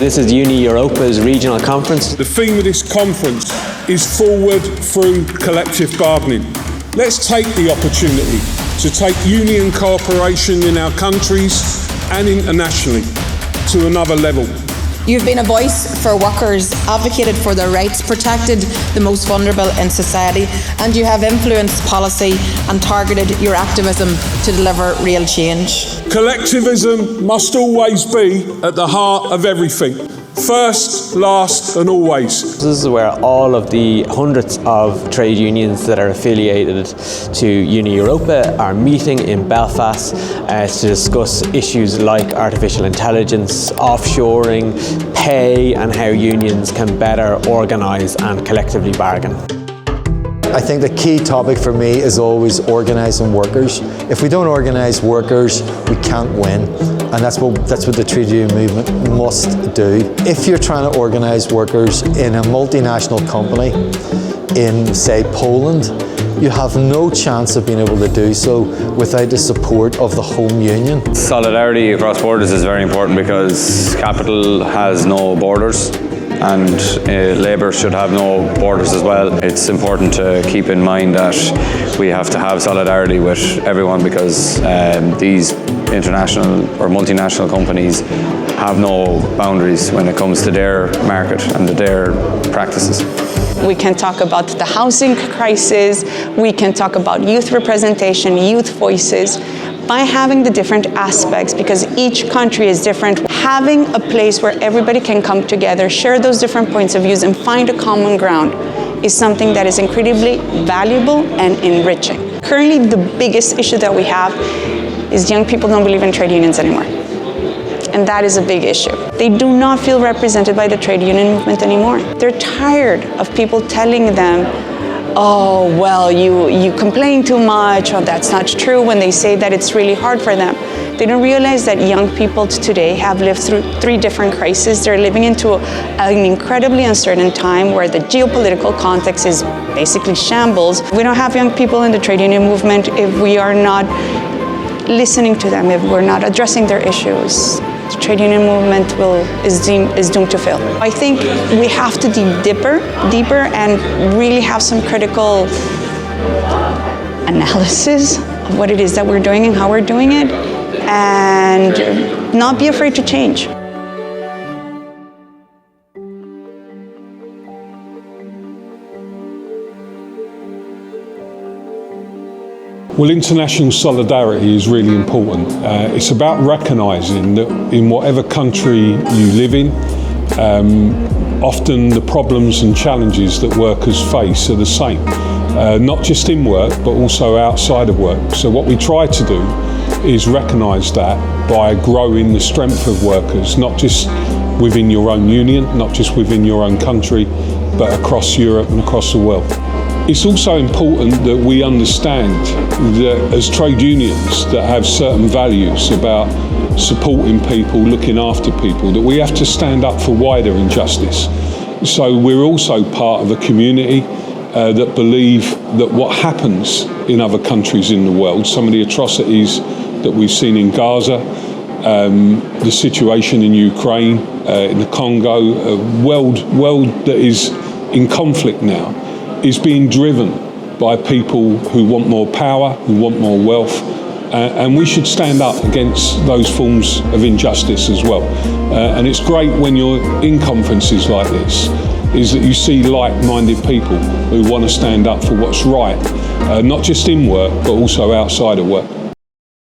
This is Uni Europa's regional conference. The theme of this conference is Forward Through Collective Bargaining. Let's take the opportunity to take union cooperation in our countries and internationally to another level. You've been a voice for workers, advocated for their rights, protected the most vulnerable in society, and you have influenced policy and targeted your activism to deliver real change. Collectivism must always be at the heart of everything. First, last and always. This is where all of the hundreds of trade unions that are affiliated to Uni Europa are meeting in Belfast to discuss issues like artificial intelligence, offshoring, pay, and how unions can better organise and collectively bargain. I think the key topic for me is always organising workers. If we don't organise workers, we can't win. And that's what the trade union movement must do. If you're trying to organise workers in a multinational company in, say, Poland, you have no chance of being able to do so without the support of the home union. Solidarity across borders is very important because capital has no borders, and labour should have no borders as well. It's important to keep in mind that we have to have solidarity with everyone because these international or multinational companies have no boundaries when it comes to their market and to their practices. We can talk about the housing crisis, we can talk about youth representation, youth voices. By having the different aspects, because each country is different, having a place where everybody can come together, share those different points of views and find a common ground is something that is incredibly valuable and enriching. Currently, the biggest issue that we have is young people don't believe in trade unions anymore. And that is a big issue. They do not feel represented by the trade union movement anymore. They're tired of people telling them, oh, well, you complain too much, or that's not true, when they say that it's really hard for them. They don't realize that young people today have lived through 3 different crises. They're living into an incredibly uncertain time where the geopolitical context is basically shambles. We don't have young people in the trade union movement if we are not listening to them, if we're not addressing their issues. The trade union movement is doomed to fail. I think we have to dig deeper and really have some critical analysis of what it is that we're doing and how we're doing it, and not be afraid to change. Well, international solidarity is really important. It's about recognising that in whatever country you live in, often the problems and challenges that workers face are the same, not just in work, but also outside of work. So what we try to do is recognise that by growing the strength of workers, not just within your own union, not just within your own country, but across Europe and across the world. It's also important that we understand that as trade unions that have certain values about supporting people, looking after people, that we have to stand up for wider injustice. So we're also part of a community that believe that what happens in other countries in the world, some of the atrocities that we've seen in Gaza, the situation in Ukraine, in the Congo, a world that is in conflict now, is being driven by people who want more power, who want more wealth, and we should stand up against those forms of injustice as well. And it's great when you're in conferences like this, is that you see like-minded people who want to stand up for what's right, not just in work, but also outside of work.